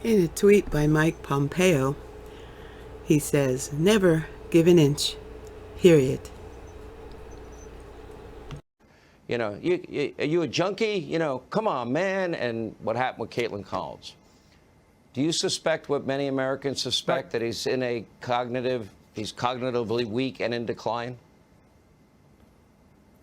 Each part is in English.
In a tweet by Mike Pompeo, he says, "Never give an inch, period." You know, are you a junkie? You know, come on, man. And what happened with Caitlin Collins? Do you suspect what many Americans suspect, that he's cognitively weak and in decline?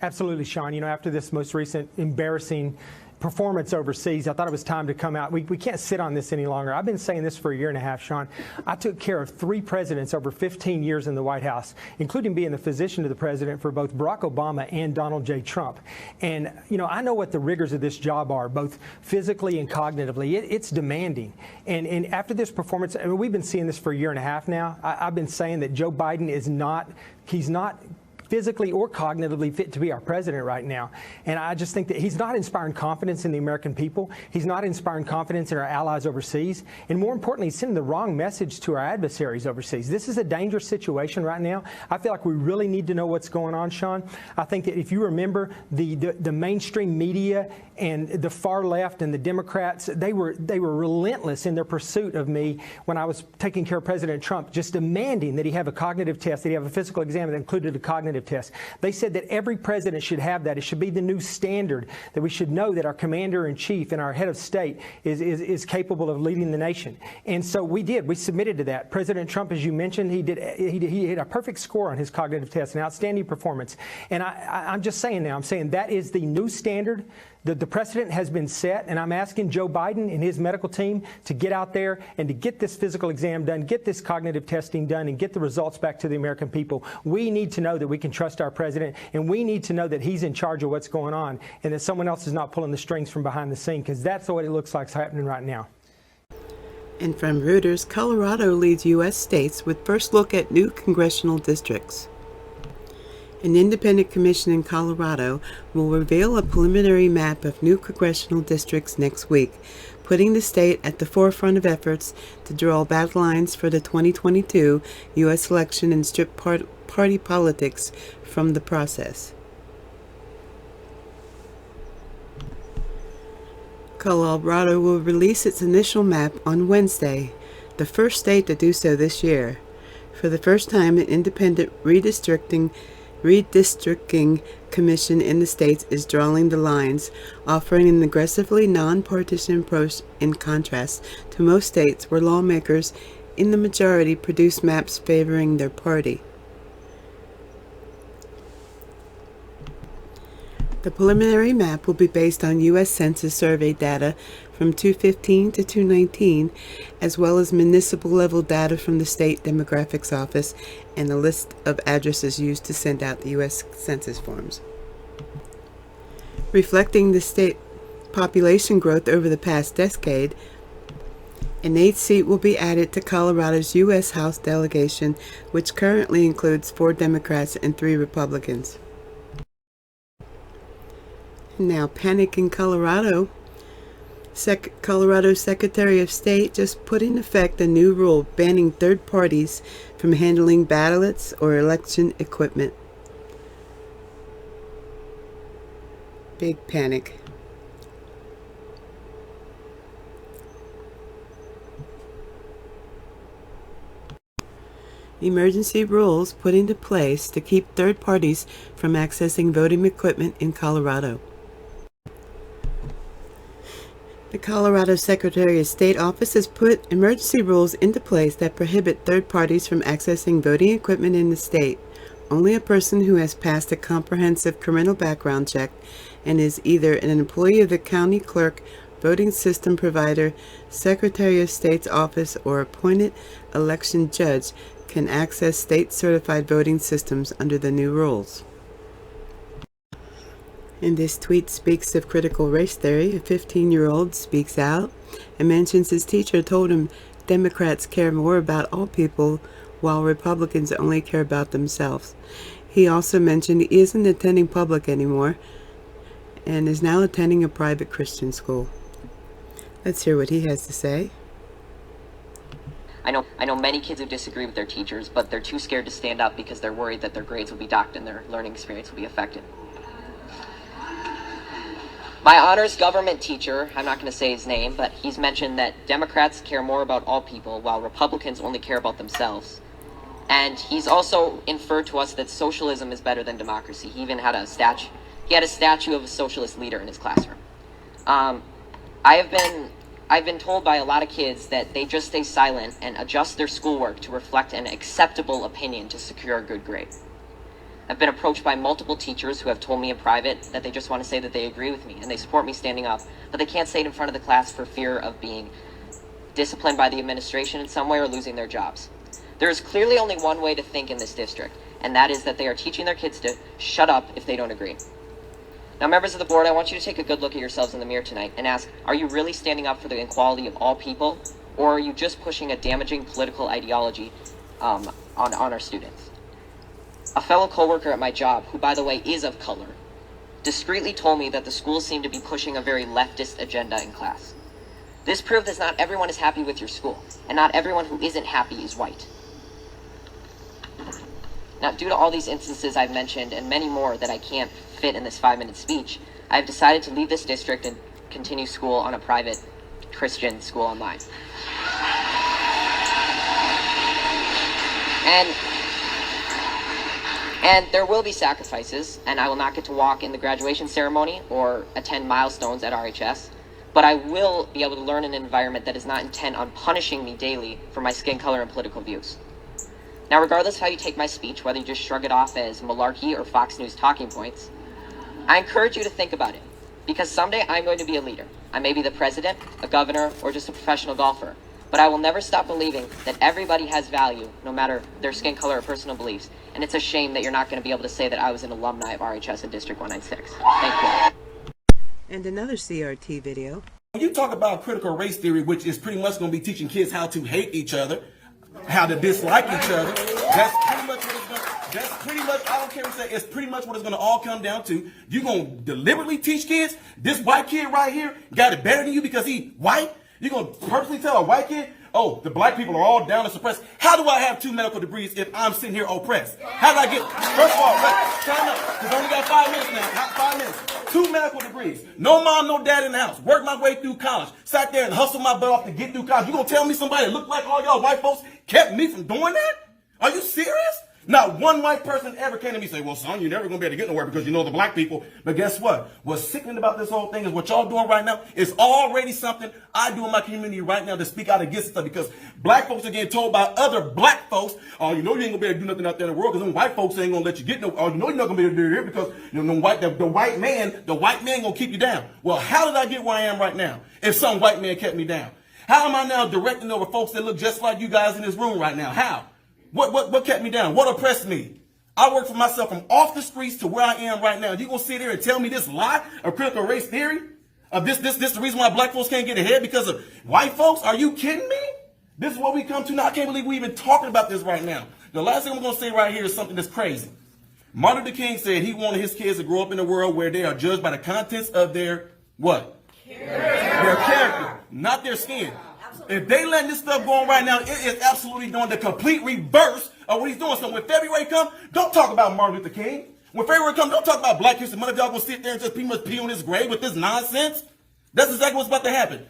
Absolutely, Sean. You know, after this most recent embarrassing performance overseas, I thought it was time to come out. We can't sit on this any longer. I've been saying this for a year and a half, Sean. I took care of 3 presidents over 15 years in the White House, including being the physician to the president for both Barack Obama and Donald J. Trump. And, you know, I know what the rigors of this job are, both physically and cognitively. It's demanding. And after this performance, I mean, we've been seeing this for a year and a half now. I've been saying that Joe Biden is not, he's not physically or cognitively fit to be our president right now. And I just think that he's not inspiring confidence in the American people. He's not inspiring confidence in our allies overseas. And more importantly, he's sending the wrong message to our adversaries overseas. This is a dangerous situation right now. I feel like we really need to know what's going on, Sean. I think that if you remember, the mainstream media and the far left and the Democrats, they were relentless in their pursuit of me when I was taking care of President Trump, just demanding that he have a cognitive test, that he have a physical exam that included a cognitive test. They said that every president should have that. It should be the new standard, that we should know that our commander-in-chief and our head of state is capable of leading the nation. And so we did. We submitted to that. President Trump, as you mentioned, he had a perfect score on his cognitive test, an outstanding performance. And I'm just saying now, I'm saying that is the new standard. The precedent has been set, and I'm asking Joe Biden and his medical team to get out there and to get this physical exam done, get this cognitive testing done, and get the results back to the American people. We need to know that we can trust our president, and we need to know that he's in charge of what's going on and that someone else is not pulling the strings from behind the scene, because that's what it looks like is happening right now. And from Reuters, Colorado leads U.S. states with first look at new congressional districts. An independent commission in Colorado will reveal a preliminary map of new congressional districts next week, putting the state at the forefront of efforts to draw battle lines for the 2022 U.S. election and strip party politics from the process. Colorado will release its initial map on Wednesday, the first state to do so this year. For the first time, an independent redistricting commission in the states is drawing the lines, offering an aggressively non-partisan approach in contrast to most states where lawmakers in the majority produce maps favoring their party. The preliminary map will be based on U.S. Census survey data from 2015 to 2019, as well as municipal-level data from the State Demographics Office and a list of addresses used to send out the U.S. Census forms. Reflecting the state population growth over the past decade, an 8th seat will be added to Colorado's U.S. House delegation, which currently includes 4 Democrats and 3 Republicans. Now, panic in Colorado. Colorado Secretary of State just put in effect a new rule banning third parties from handling ballots or election equipment. Big panic. Emergency rules put into place to keep third parties from accessing voting equipment in Colorado. The Colorado Secretary of State office has put emergency rules into place that prohibit third parties from accessing voting equipment in the state. Only a person who has passed a comprehensive criminal background check and is either an employee of the county clerk, voting system provider, Secretary of State's office, or appointed election judge can access state-certified voting systems under the new rules. And this tweet speaks of critical race theory. A 15-year-old speaks out and mentions his teacher told him Democrats care more about all people while Republicans only care about themselves. He also mentioned he isn't attending public anymore and is now attending a private Christian school. Let's hear what he has to say. I know many kids who disagree with their teachers, but they're too scared to stand up because they're worried that their grades will be docked and their learning experience will be affected. My honors government teacher, I'm not going to say his name, but he's mentioned that Democrats care more about all people while Republicans only care about themselves. And he's also inferred to us that socialism is better than democracy. He even had a statue. He had a statue of a socialist leader in his classroom. I've been told by a lot of kids that they just stay silent and adjust their schoolwork to reflect an acceptable opinion to secure a good grade. I've been approached by multiple teachers who have told me in private that they just want to say that they agree with me and they support me standing up, but they can't say it in front of the class for fear of being disciplined by the administration in some way or losing their jobs. There is clearly only one way to think in this district, and that is that they are teaching their kids to shut up if they don't agree. Now, members of the board, I want you to take a good look at yourselves in the mirror tonight and ask, are you really standing up for the equality of all people, or are you just pushing a damaging political ideology on our students? A fellow coworker at my job, who by the way is of color, discreetly told me that the schools seem to be pushing a very leftist agenda in class. This proved that not everyone is happy with your school, and not everyone who isn't happy is white. Now, due to all these instances I've mentioned, and many more that I can't fit in this 5-minute speech, I've decided to leave this district and continue school on a private Christian school online. And there will be sacrifices, and I will not get to walk in the graduation ceremony or attend milestones at RHS, but I will be able to learn in an environment that is not intent on punishing me daily for my skin color and political views. Now, regardless of how you take my speech, whether you just shrug it off as malarkey or Fox News talking points, I encourage you to think about it, because someday I'm going to be a leader. I may be the president, a governor, or just a professional golfer, but I will never stop believing that everybody has value, no matter their skin color or personal beliefs, and it's a shame that you're not going to be able to say that I was an alumni of RHS in District 196. Thank you. And another CRT video. When you talk about critical race theory, which is pretty much going to be teaching kids how to hate each other, how to dislike each other, that's pretty much what it's going to, that's pretty much, I don't care what you say, it's pretty much what it's going to all come down to. You're going to deliberately teach kids, this white kid right here got it better than you because he white? You're going to purposely tell a white kid, oh, the black people are all down and suppressed. How do I have 2 medical degrees if I'm sitting here oppressed? How did I get, first of all, time out, because I only got 5 minutes now, 5 minutes. 2 medical degrees. No mom, no dad in the house. Worked my way through college. Sat there and hustled my butt off to get through college. You gonna tell me somebody that looked like all y'all white folks kept me from doing that? Are you serious? Not one white person ever came to me and say, well, son, you're never going to be able to get nowhere because you know the black people. But guess what? What's sickening about this whole thing is what y'all doing right now is already something I do in my community right now to speak out against stuff, because black folks are getting told by other black folks, oh, you know you ain't going to be able to do nothing out there in the world because them white folks ain't going to let you get no, oh, you know you're not going to be able to do it here because you know, the white man going to keep you down. Well, how did I get where I am right now if some white man kept me down? How am I now directing over folks that look just like you guys in this room right now? How? What kept me down? What oppressed me? I worked for myself from off the streets to where I am right now. You gonna sit here and tell me this lie of critical race theory? Of this the reason why black folks can't get ahead because of white folks? Are you kidding me? This is what we come to now. I can't believe we even talking about this right now. The last thing I'm gonna say right here is something that's crazy. Martin Luther King said he wanted his kids to grow up in a world where they are judged by the contents of their what? Their character, not their skin. If they letting this stuff go on right now, it is absolutely doing the complete reverse of what he's doing. So when February comes, don't talk about Martin Luther King. When February comes, don't talk about Black History Month. If y'all gonna sit there and just pretty much pee on his grave with this nonsense, that's exactly what's about to happen.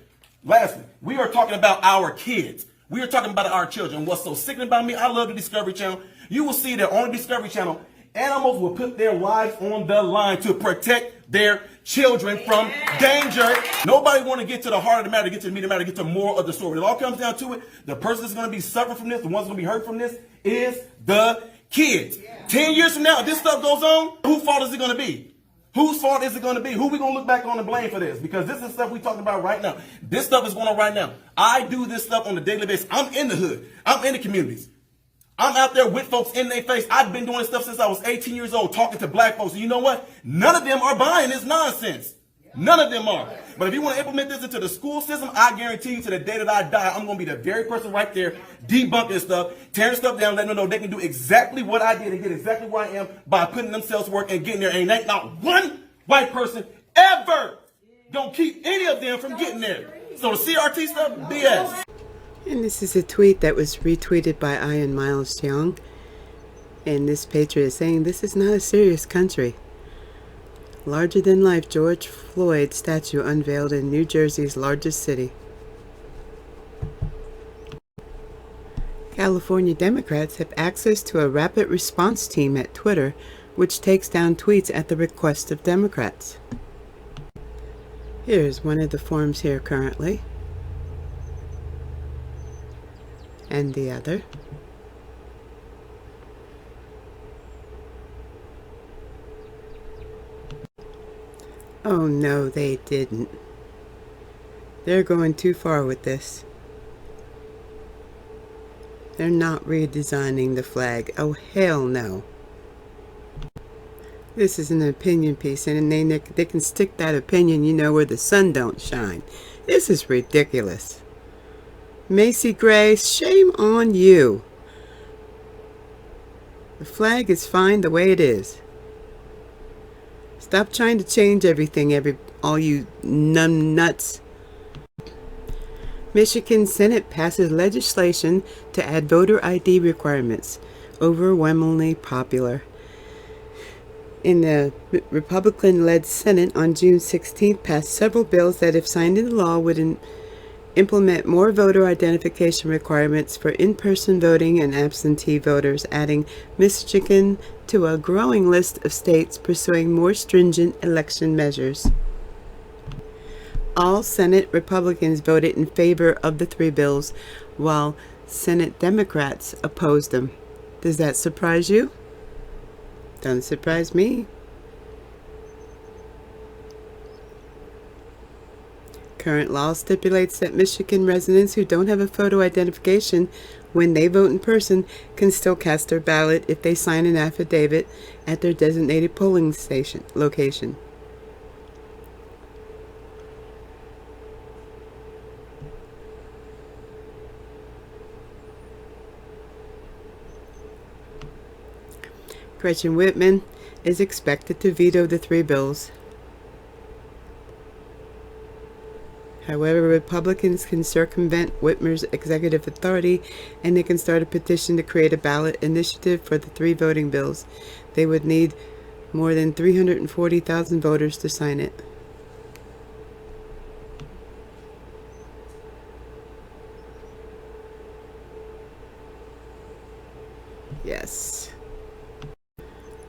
Lastly, we are talking about our kids. We are talking about our children. What's so sickening about me, I love the Discovery Channel. You will see that on the Discovery Channel, animals will put their lives on the line to protect their children from danger. Nobody want to get to the heart of the matter, get to the meat of the matter, get to the moral of the story. It all comes down to it. The person that's going to be suffering from this, the ones that's going to be hurt from this, is the kids. 10 years from now, if this stuff goes on, whose fault is it going to be? Whose fault is it going to be? Who we going to look back on and blame for this? Because this is stuff we talking about right now. This stuff is going on right now. I do this stuff on a daily basis. I'm in the hood. I'm in the communities. I'm out there with folks in their face. I've been doing this stuff since I was 18 years old, talking to black folks. And you know what? None of them are buying this nonsense. None of them are. But if you want to implement this into the school system, I guarantee you to the day that I die, I'm going to be the very person right there debunking stuff, tearing stuff down, letting them know they can do exactly what I did and get exactly where I am by putting themselves to work and getting there. And ain't not one white person ever going to keep any of them from getting there. So the CRT stuff, BS. And this is a tweet that was retweeted by Ian Miles Young. And this patriot is saying, this is not a serious country. Larger-than-life George Floyd statue unveiled in New Jersey's largest city. California Democrats have access to a rapid response team at Twitter, which takes down tweets at the request of Democrats. Here's one of the forms here currently, and the other. Oh no, they didn't. They're going too far with this. They're not redesigning the flag. Oh hell no. This is an opinion piece, and they can stick that opinion, you know, where the sun don't shine. This is ridiculous. Macy Gray, shame on you. The flag is fine the way it is. Stop trying to change everything, all you nuts. Michigan Senate passes legislation to add voter ID requirements. Overwhelmingly popular. In the Republican-led Senate on June 16th passed several bills that, if signed into law, would implement more voter identification requirements for in-person voting and absentee voters, adding Michigan to a growing list of states pursuing more stringent election measures. All Senate Republicans voted in favor of the three bills, while Senate Democrats opposed them. Does that surprise you? Doesn't surprise me. Current law stipulates that Michigan residents who don't have a photo identification when they vote in person can still cast their ballot if they sign an affidavit at their designated polling station location. Gretchen Whitman is expected to veto the three bills. However, Republicans can circumvent Whitmer's executive authority, and they can start a petition to create a ballot initiative for the three voting bills. They would need more than 340,000 voters to sign it. Yes.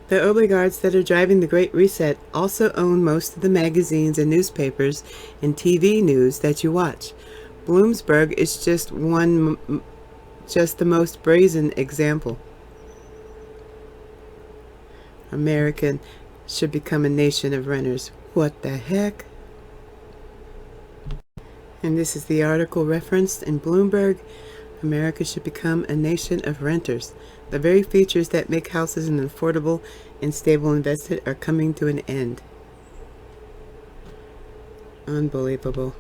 The oligarchs that are driving the Great Reset also own most of the magazines and newspapers and TV news that you watch. Bloomberg is just the most brazen example. America should become a nation of renters. What the heck? And this is the article referenced in Bloomberg. America should become a nation of renters. The very features that make houses an affordable and stable investment are coming to an end. Unbelievable.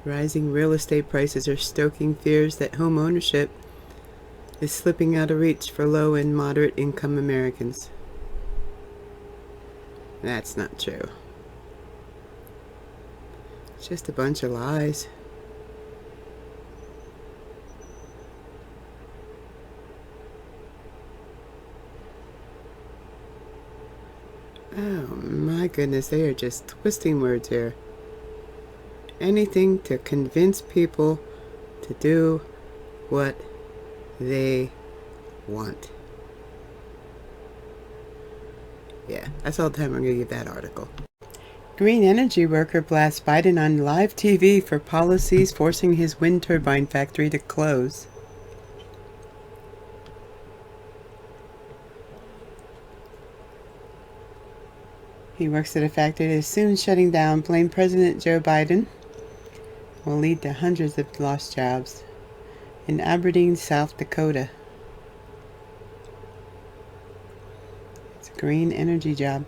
Rising real estate prices are stoking fears that home ownership is slipping out of reach for low and moderate income Americans. That's not true. It's just a bunch of lies. Oh my goodness, they are just twisting words here. Anything to convince people to do what they want. Yeah, that's all the time I'm going to give that article. Green energy worker blasts Biden on live TV for policies forcing his wind turbine factory to close. He works at a factory that is soon shutting down. Blame President Joe Biden. Will lead to hundreds of lost jobs in Aberdeen, South Dakota. It's a green energy job.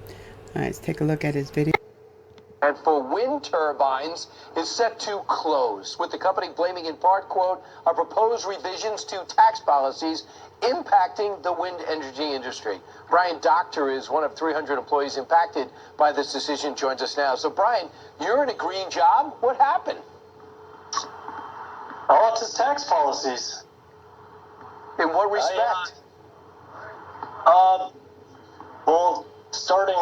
All right, let's take a look at his video. And for wind turbines is set to close, with the company blaming in part, quote, our proposed revisions to tax policies impacting the wind energy industry. Brian Doctor is one of 300 employees impacted by this decision, joins us now. So, Brian, you're in a green job. What happened? Oh, it's his tax policies. In what respect? Well, starting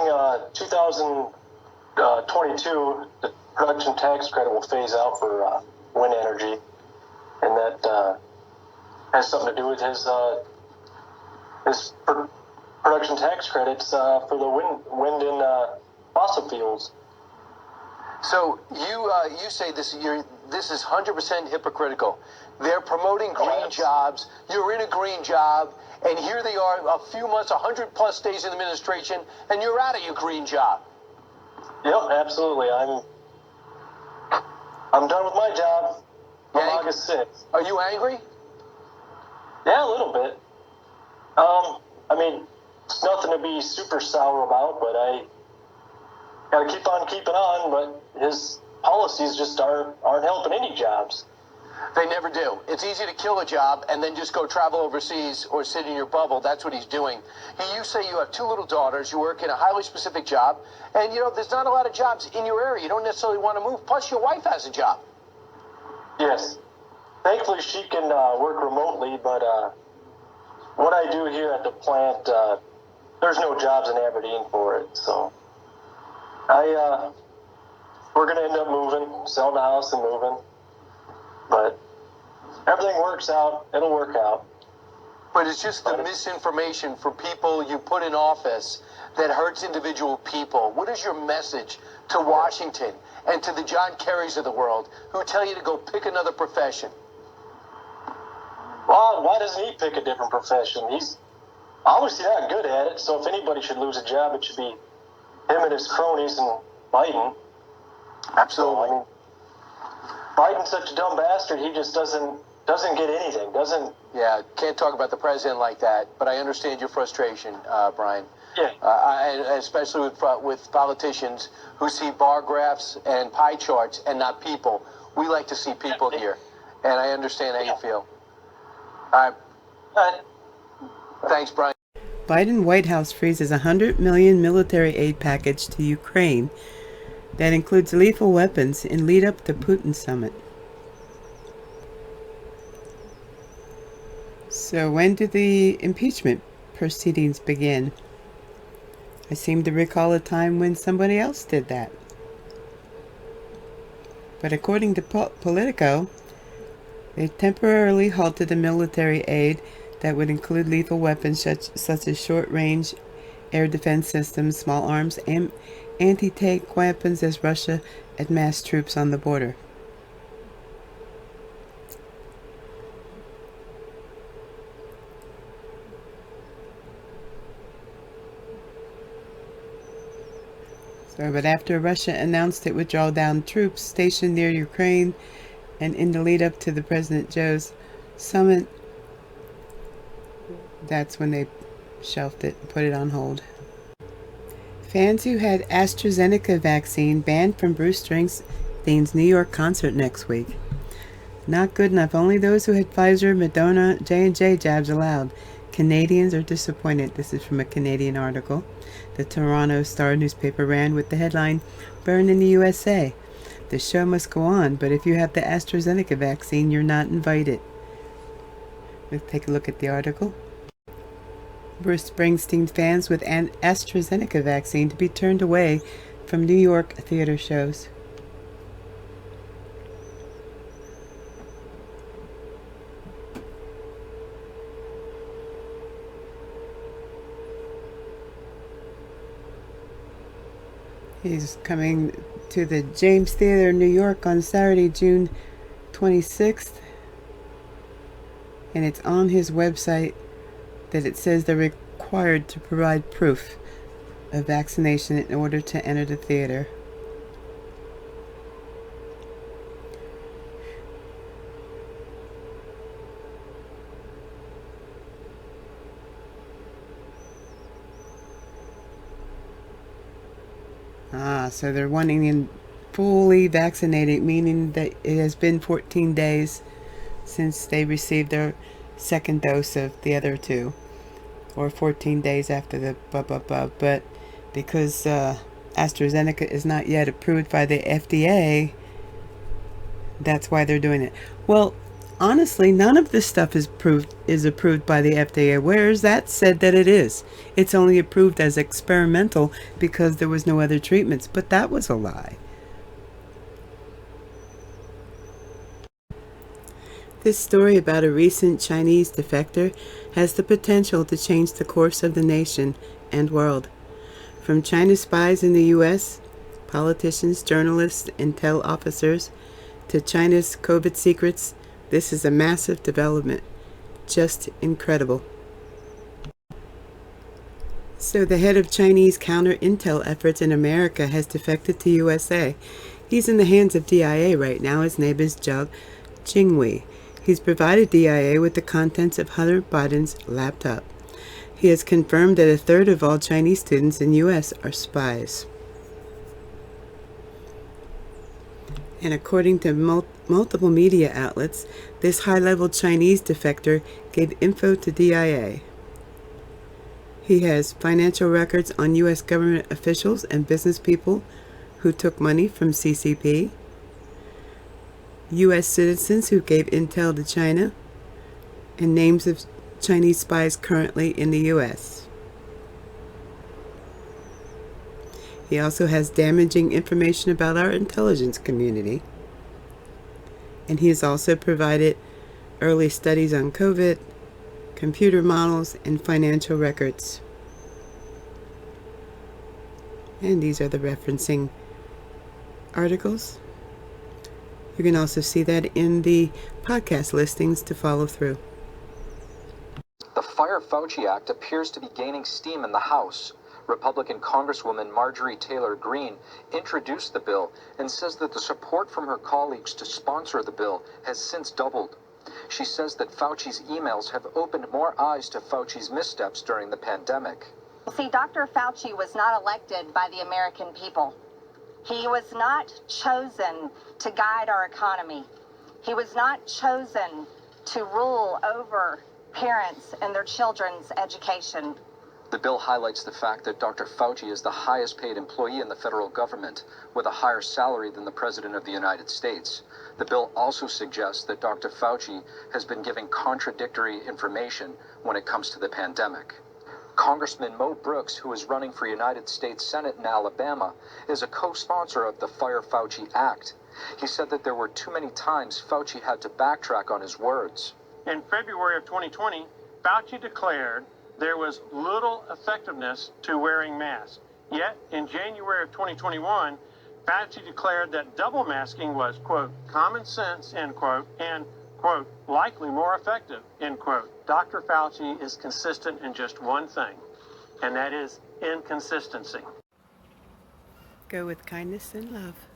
2022, the production tax credit will phase out for wind energy, and that has something to do with his production tax credits for the wind and fossil fuels. So you say this is 100% hypocritical. They're promoting green jobs. You're in a green job, and here they are, a few months, 100+ days in administration, and you're out of your green job. Yep, absolutely. I'm done with my job on August 6th. Are you angry? Yeah, a little bit. I mean, it's nothing to be super sour about, but I gotta keep on keeping on. But his policies just aren't helping any jobs. They never do. It's easy to kill a job and then just go travel overseas or sit in your bubble. That's what he's doing. You say you have 2 little daughters. You work in a highly specific job, and there's not a lot of jobs in your area. You don't necessarily want to move. Plus, your wife has a job. Yes. Thankfully, she can work remotely, but what I do here at the plant, there's no jobs in Aberdeen for it. So we're going to end up moving, selling the house and moving. But everything works out. It'll work out. But it's just the misinformation for people you put in office that hurts individual people. What is your message to Washington and to the John Kerrys of the world who tell you to go pick another profession? Well, why doesn't he pick a different profession? He's obviously not good at it, so if anybody should lose a job, it should be him and his cronies and Biden. Absolutely. So, I mean, Biden's such a dumb bastard, he just doesn't get anything, Yeah, can't talk about the president like that, but I understand your frustration, Brian. Yeah. Especially with politicians who see bar graphs and pie charts and not people. We like to see people here, and I understand how you feel. All right. Thanks, Brian. Biden White House freezes $100 million military aid package to Ukraine that includes lethal weapons in lead up to Putin summit. So when did the impeachment proceedings begin? I seem to recall a time when somebody else did that. But according to Politico, they temporarily halted the military aid that would include lethal weapons such as short-range air defense systems, small arms, and anti-tank weapons as Russia amassed troops on the border. But after Russia announced it would draw down troops stationed near Ukraine and in the lead up to the President Joe's summit, that's when they shelved it and put it on hold. Fans who had AstraZeneca vaccine banned from Bruce Springsteen's New York concert next week. Not good enough. Only those who had Pfizer, Moderna, J&J jabs allowed. Canadians are disappointed. This is from a Canadian article. The Toronto Star newspaper ran with the headline, "Burn in the USA. The show must go on, but if you have the AstraZeneca vaccine, you're not invited." Let's take a look at the article. Bruce Springsteen fans with an AstraZeneca vaccine to be turned away from New York theater shows. He's coming to the James Theater in New York on Saturday, June 26th. And it's on his website that it says they're required to provide proof of vaccination in order to enter the theater. So they're wanting in fully vaccinated, meaning that it has been 14 days since they received their second dose of the other two, or 14 days after the but because AstraZeneca is not yet approved by the FDA, that's why they're doing it. Well, Honestly, none of this stuff is approved by the FDA, whereas that said that it is. It's only approved as experimental because there was no other treatments, but that was a lie. This story about a recent Chinese defector has the potential to change the course of the nation and world. From China spies in the U.S., politicians, journalists, intel officers, to China's COVID secrets, this is a massive development. Just incredible. So the head of Chinese counter-intel efforts in America has defected to USA. He's in the hands of DIA right now. His name is Zhao Jingwei. He's provided DIA with the contents of Hunter Biden's laptop. He has confirmed that a third of all Chinese students in U.S. are spies. And according to multiple media outlets, this high-level Chinese defector gave info to DIA. He has financial records on U.S. government officials and business people who took money from CCP, U.S. citizens who gave intel to China, and names of Chinese spies currently in the U.S. He also has damaging information about our intelligence community. And he has also provided early studies on COVID, computer models, and financial records. And these are the referencing articles. You can also see that in the podcast listings to follow through. The Fire Fauci Act appears to be gaining steam in the House. Republican Congresswoman Marjorie Taylor Greene introduced the bill and says that the support from her colleagues to sponsor the bill has since doubled. She says that Fauci's emails have opened more eyes to Fauci's missteps during the pandemic. See, Dr. Fauci was not elected by the American people. He was not chosen to guide our economy. He was not chosen to rule over parents and their children's education. The bill highlights the fact that Dr. Fauci is the highest paid employee in the federal government, with a higher salary than the President of the United States. The bill also suggests that Dr. Fauci has been giving contradictory information when it comes to the pandemic. Congressman Mo Brooks, who is running for United States Senate in Alabama, is a co-sponsor of the Fire Fauci Act. He said that there were too many times Fauci had to backtrack on his words. In February of 2020, Fauci declared there was little effectiveness to wearing masks. Yet, in January of 2021, Fauci declared that double masking was, quote, common sense, end quote, and, quote, likely more effective, end quote. Dr. Fauci is consistent in just one thing, and that is inconsistency. Go with kindness and love.